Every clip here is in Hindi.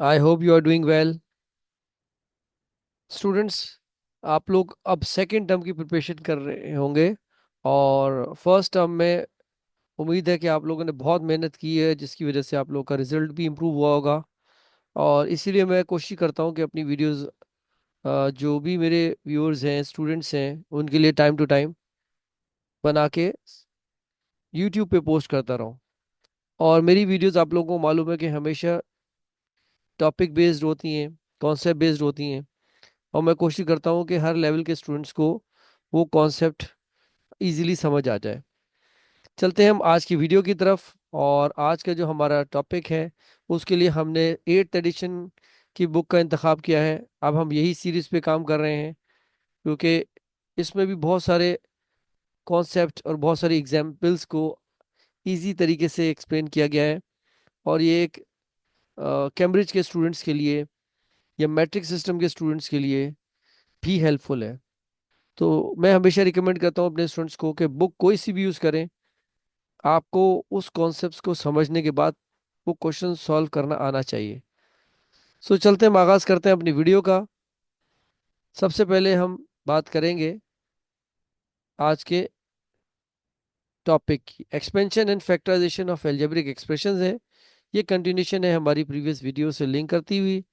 I hope you are doing well. Students, आप लोग अब सेकेंड टर्म की प्रिपरेशन कर रहे होंगे और फर्स्ट टर्म में उम्मीद है कि आप लोगों ने बहुत मेहनत की है, जिसकी वजह से आप लोगों का रिजल्ट भी इम्प्रूव हुआ होगा। और इसीलिए मैं कोशिश करता हूँ कि अपनी वीडियोस जो भी मेरे व्यूअर्स हैं, स्टूडेंट्स हैं, उनके लिए टाइम टू टाइम बना के यूट्यूब पे पोस्ट करता रहूँ। और मेरी वीडियोस आप लोगों को मालूम है कि हमेशा टॉपिक बेस्ड होती हैं, कॉन्सेप्ट बेस्ड होती हैं। और मैं कोशिश करता हूँ कि हर लेवल के स्टूडेंट्स को वो कॉन्सेप्ट इजीली समझ आ जाए। चलते हैं हम आज की वीडियो की तरफ। और आज का जो हमारा टॉपिक है, उसके लिए हमने एट्थ एडिशन की बुक का इंतखाब किया है। अब हम यही सीरीज पे काम कर रहे हैं, क्योंकि इसमें भी बहुत सारे कॉन्सेप्ट और बहुत सारी एग्जाम्पल्स को इजी तरीके से एक्सप्लेन किया गया है। और ये एक कैम्ब्रिज के स्टूडेंट्स के लिए या मैट्रिक सिस्टम के स्टूडेंट्स के लिए भी हेल्पफुल है। तो मैं हमेशा रिकमेंड करता हूँ अपने स्टूडेंट्स को कि बुक कोई सी भी यूज़ करें, आपको उस कॉन्सेप्ट्स को समझने के बाद वो क्वेश्चन सॉल्व करना आना चाहिए। सो चलते हैं, हम आगाज़ करते हैं अपनी वीडियो का। सबसे पहले हम बात करेंगे आज के टॉपिक की। Expansion and factorisation of algebraic expressions है। ये कंटिन्यूशन है हमारी प्रीवियस वीडियो से लिंक करती हुई,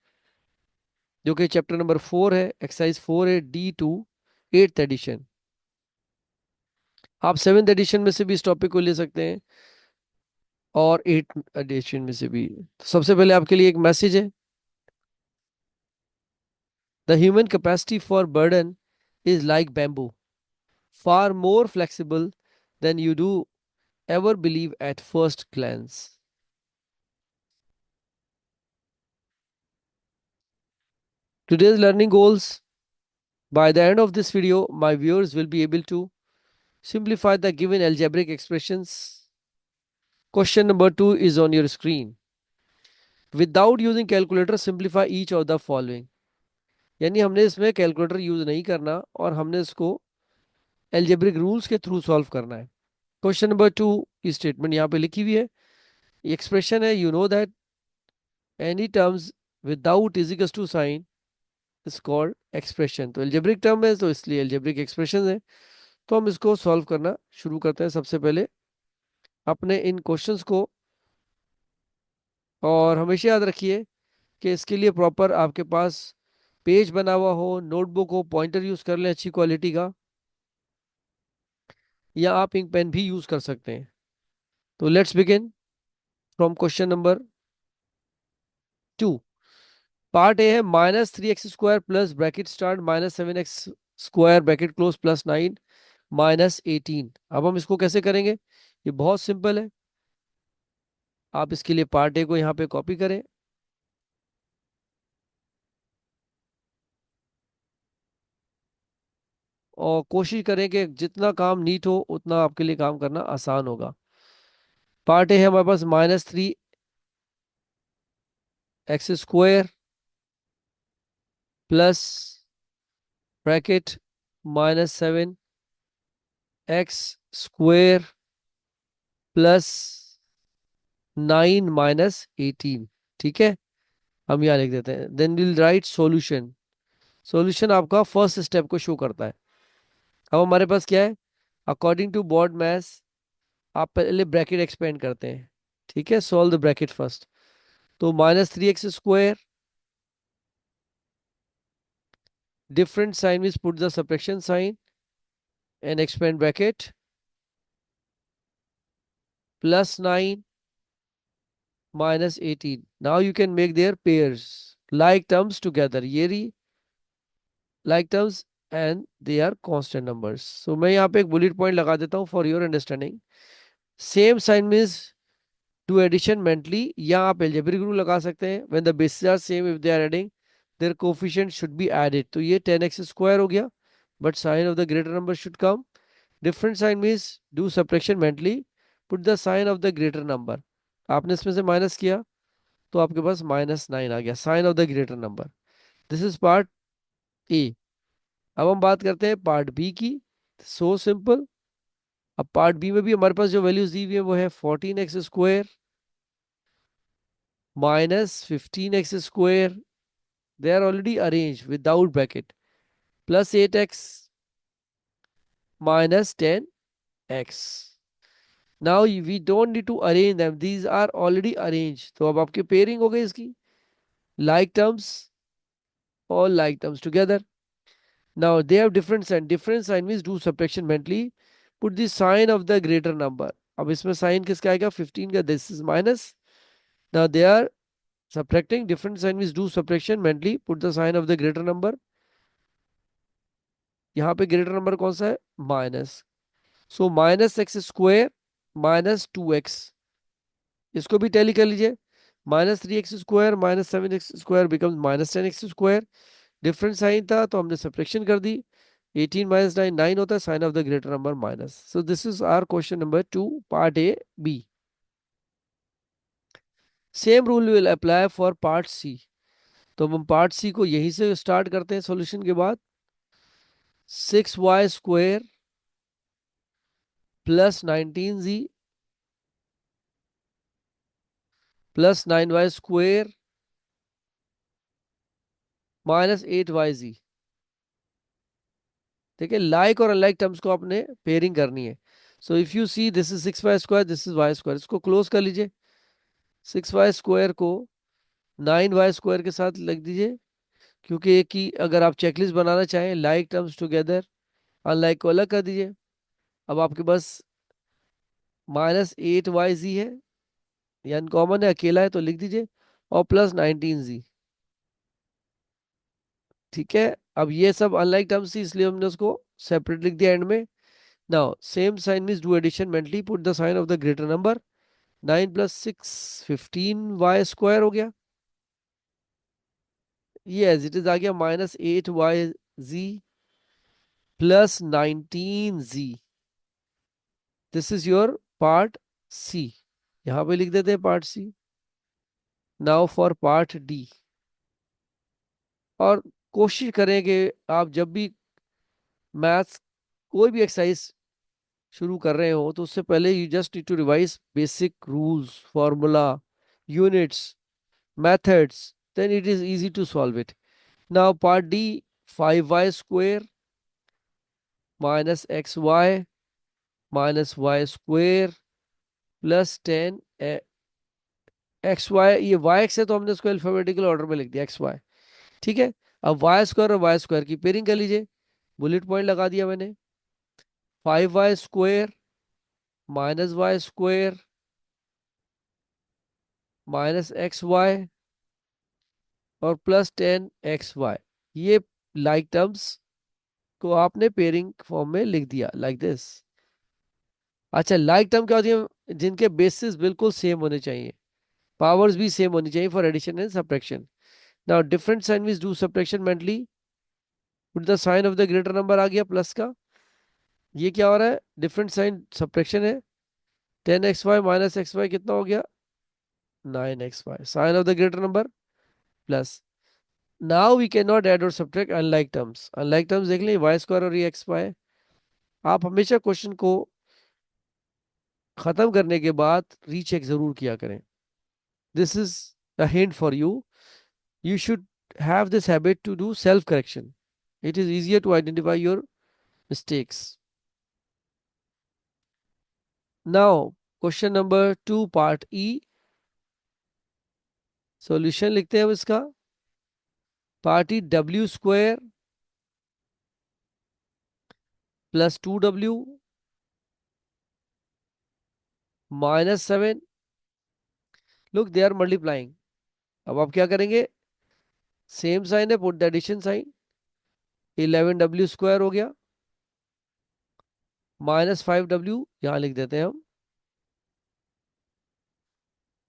जो कि चैप्टर नंबर 4 है, एक्सरसाइज 4 है, D2 एट्थ एडिशन। आप सेवेंथ एडिशन में से भी इस टॉपिक को ले सकते हैं और एट्थ एडिशन में से भी। तो सबसे पहले आपके लिए एक मैसेज है। The human capacity for burden is like bamboo, far more flexible than you do ever believe at first glance. Today's learning goals: by the end of this video, my viewers will be able to simplify the given algebraic expressions. Question number 2 is on your screen. Without using calculator, simplify each of the following. यानी हमने इसमें कैलकुलेटर यूज नहीं करना और हमने इसको एल्जेब्रिक रूल्स के थ्रू सॉल्व करना है। क्वेश्चन नंबर 2 की स्टेटमेंट यहाँ पे लिखी हुई है। एक्सप्रेशन है, you know that any terms without is equal to sign is called expression. तो एल्जेब्रिक टर्म है, तो इसलिए एल्जेब्रिक एक्सप्रेशन है। तो हम इसको सॉल्व करना शुरू करते हैं सबसे पहले अपने इन क्वेश्चंस को। और हमेशा याद रखिए कि इसके लिए प्रॉपर आपके पास पेज बना हुआ हो, नोटबुक हो, पॉइंटर यूज कर लें अच्छी क्वालिटी का, या आप इंक पेन भी यूज कर सकते हैं। तो let's begin from question number 2। Part ए है -3x² plus bracket start -7x² bracket close plus 9 -18। अब हम इसको कैसे करेंगे? ये बहुत सिंपल है। आप इसके लिए पार्ट ए को यहाँ पे कॉपी करें और कोशिश करें कि जितना काम नीट हो उतना आपके लिए काम करना आसान होगा। पार्ट ए है हमारे पास -3x² plus bracket -7x² plus 9 -18। ठीक है, हम यहाँ लिख देते हैं। Then will write solution. Solution आपका फर्स्ट स्टेप को शो करता है। अब हमारे पास क्या है? अकॉर्डिंग टू बोर्ड मैथ्स आप पहले ब्रैकेट एक्सपेंड करते हैं। ठीक है, सॉल्व द ब्रैकेट फर्स्ट। तो -3x², different sign means put the subtraction sign and expand bracket, plus 9 -18. Now you can make their pairs like terms together. ये रही like terms and they are constant numbers. So मैं यहाँ पे एक बुलेट पॉइंट लगा देता हूँ for your understanding. Same sign means do addition mentally, या आप algebraic rule लगा सकते हैं। When the bases are same, if they are adding, their coefficient should be added. तो ये 10x² हो गया, but sign of the greater number should come. Different sign means do subtraction mentally, put the sign of the greater number. आपने इसमें से माइनस किया तो आपके पास -9 आ गया, sign of the greater number. This is part A. अब हम बात करते हैं पार्ट बी की। So simple. अब पार्ट बी में भी हमारे पास जो वैल्यूज दी हुई है वो है 14x² minus 15x square, they are already arranged without bracket, plus 8x minus 10x. Now we don't need to arrange them, these are already arranged. तो अब आपकी पेयरिंग हो गई इसकी, like terms, all like terms together. Now they have different sign means do subtraction mentally, put the sign of the greater number. अब इसमें साइन किसका आएगा, 15 का, this is minus. Now they are subtracting, different sign means do subtraction mentally, put the sign of the greater number. यहाँ पे ग्रेटर नंबर कौन सा है, minus. So minus x square minus 2x, इसको भी टैली कर लीजिए. -3x² minus 7x² becomes -10x². Different sign था तो हमने सब्ट्रैक्शन कर दी. 18 माइनस 9 9 होता है, sign of the greater number minus. So this is our question number 2 part A B. Same rule will apply for part C. तो हम पार्ट सी को यहीं से स्टार्ट करते हैं सॉल्यूशन के बाद. 6y² plus 19z plus 9y² minus 8yz. ठीक है, लाइक और अनलाइक टर्म्स को आपने पेयरिंग करनी है. So if you see this is 6y², this is y², इसको क्लोज कर लीजिए. 6y² को 9y² के साथ लिख दीजिए, क्योंकि एक ही अगर आप चेकलिस्ट बनाना चाहें, लाइक टर्म्स टुगेदर, अनलाइक को अलग कर दीजिए. अब आपके पास -8yz है, ये अनकॉमन है, अकेला है तो लिख दीजिए, और प्लस 19z. ठीक है, अब ये सब अनलाइक टर्म्स थी इसलिए हमने उसको सेपरेट लिख दिया एंड में. Now same sign means do addition mentally, put the sign of the greater number. 9 plus 6 15y² हो गया. यस इट इज आ गया -8yz plus 19z. This is your part C. यहां पे लिख देते हैं part C. Now for part D. और कोशिश करें कि आप जब भी मैथ्स कोई भी एक्सरसाइज शुरू कर रहे हो तो उससे पहले you just need to revise basic rules, formula, units, methods, then it is easy to solve it. Now part D, 5y² minus xy minus y² plus 10 xy. ये yx है तो हमने इसको अल्फाबेटिकल ऑर्डर में लिख दिया xy. ठीक है, अब y² और y² की पेयरिंग कर लीजिए. बुलेट पॉइंट लगा दिया मैंने. 5y² minus y² minus xy और प्लस 10xy. ये लाइक टर्म्स को आपने पेयरिंग फॉर्म में लिख दिया लाइक दिस. अच्छा, लाइक टर्म क्या होती है, जिनके बेसिस बिल्कुल सेम होने चाहिए, पावर्स भी सेम होनी चाहिए for addition and subtraction. Now different sign means do subtraction mentally, put the sign of the greater number आ गया प्लस का. ये क्या हो रहा है, डिफरेंट साइन सब्ट्रैक्शन है. 10xy माइनस xy कितना हो गया, 9xy, sign of the greater number plus. Now we can not add और subtract unlike terms. Unlike terms देख लें, y² और ये xy. आप हमेशा क्वेश्चन को खत्म करने के बाद रीचेक जरूर किया करें. This is a hint for you. You should have this habit to do self correction. It is easier to identify your mistakes. Now question number 2 part E. Solution लिखते हैं अब इसका. Part E w² plus 2w minus 7. Look they are multiplying. अब आप क्या करेंगे, सेम साइन है, put the addition sign. 11w² हो गया माइनस 5w, यहां लिख देते हैं हम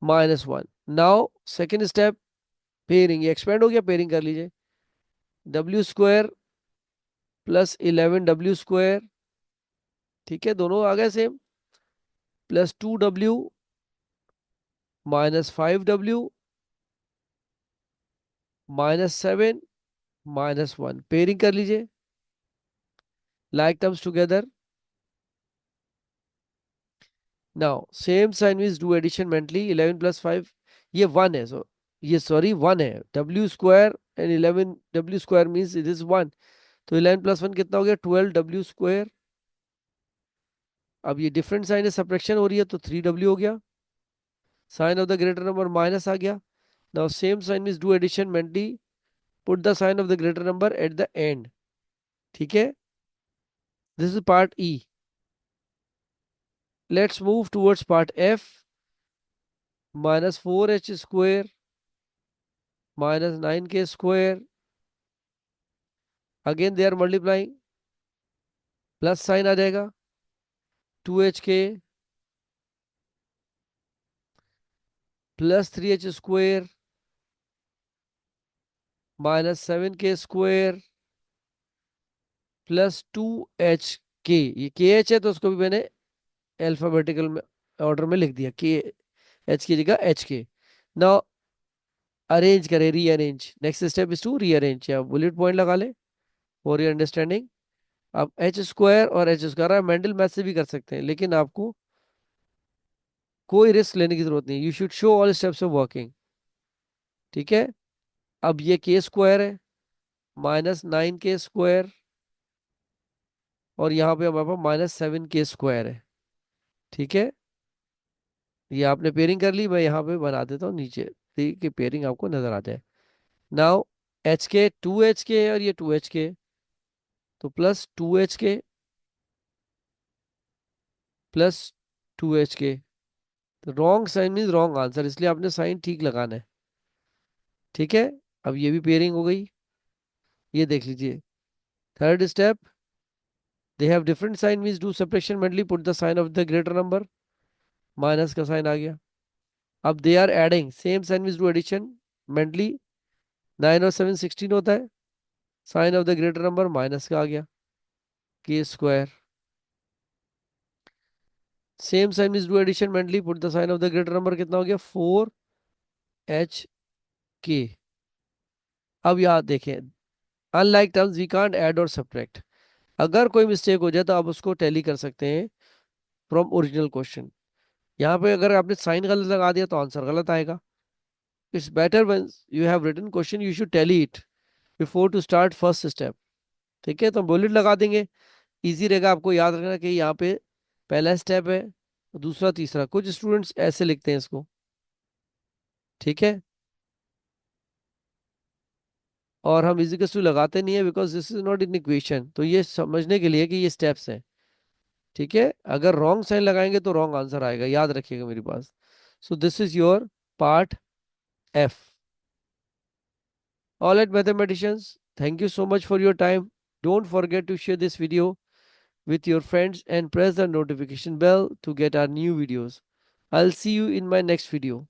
-1. Now second step, pairing. ये एक्सपेंड हो गया, पेयरिंग कर लीजिए. w² प्लस 11w², ठीक है, दोनों आ गए same, plus 2w minus 5w minus 7 -1. Pairing कर लीजिए, like terms together. Now same sign means do addition mentally. 11 plus 5 ये 1 है, सो ये सॉरी 1 है, W² and 11 W² means it is 1। तो 11+1 कितना हो गया, 12W²। अब ये डिफरेंट साइन है, सब्ट्रैक्शन हो रही है, तो 3W हो गया। Sign of the greater number minus आ गया। Now same sign means do addition mentally, put the sign of the greater number at the end. ठीक है, this is part E. Let's move towards part F. -4h² -9k², again they are multiplying, plus sign आ जाएगा, 2hk +3h² -7k² +2hk। ये kh है तो उसको भी मैंने अल्फाबेटिकल में ऑर्डर में लिख दिया, के एच की जगह एच के। नाउ अरेंज करें, rearrange. Next step is to rearrange, या बुलेट पॉइंट लगा ले फॉर योर अंडरस्टैंडिंग। आप h² और h² मेंडल मैथ से भी कर सकते हैं, लेकिन आपको कोई रिस्क लेने की जरूरत नहीं, you should show all steps of working. ठीक है, अब ये k² है, -9k², और यहाँ पे हमारे पास -7k² है। ठीक है, ये आपने पेयरिंग कर ली, मैं यहाँ पे बना देता हूँ नीचे, देखिए पेयरिंग आपको नजर आ जाए। नाउ HK 2hk है और ये 2hk, तो +2hk +2hk। तो wrong sign mean wrong answer, इसलिए आपने साइन ठीक लगाना है। ठीक है, अब ये भी पेयरिंग हो गई। ये देख लीजिए, third step, they have different sign means do subtraction mentally, put the sign of the greater number, minus का साइन आ गया। अब they are adding, same sign means do addition mentally, 9 और 7 16 होता है, sign of the greater number minus का आ गया, k²। Same sign means do addition mentally, put the sign of the greater number, कितना हो गया, 4hk। अब याद देखें, unlike terms we can't add और सब्ट्रैक्ट। अगर कोई मिस्टेक हो जाए तो आप उसको टैली कर सकते हैं फ्रॉम ओरिजिनल क्वेश्चन। यहाँ पे अगर आपने साइन गलत लगा दिया तो आंसर गलत आएगा। It's better when you have written question you should tally it before to start first step. ठीक है, तो बुलेट लगा देंगे, इजी रहेगा आपको याद रखना कि यहाँ पे पहला स्टेप है, दूसरा तीसरा। कुछ स्टूडेंट्स ऐसे लिखते हैं इसको। ठीक है, और हम इजिकल्स टू लगाते नहीं है because this is not in equation, तो ये समझने के लिए कि ये स्टेप्स हैं। ठीक है, अगर रॉन्ग साइन लगाएंगे तो रॉन्ग आंसर आएगा, याद रखिएगा मेरी बात। So this is your part F. All right mathematicians, thank you so much for your time. Don't forget to share this video with your friends and press the notification bell to get our new videos. I'll see you in my next video.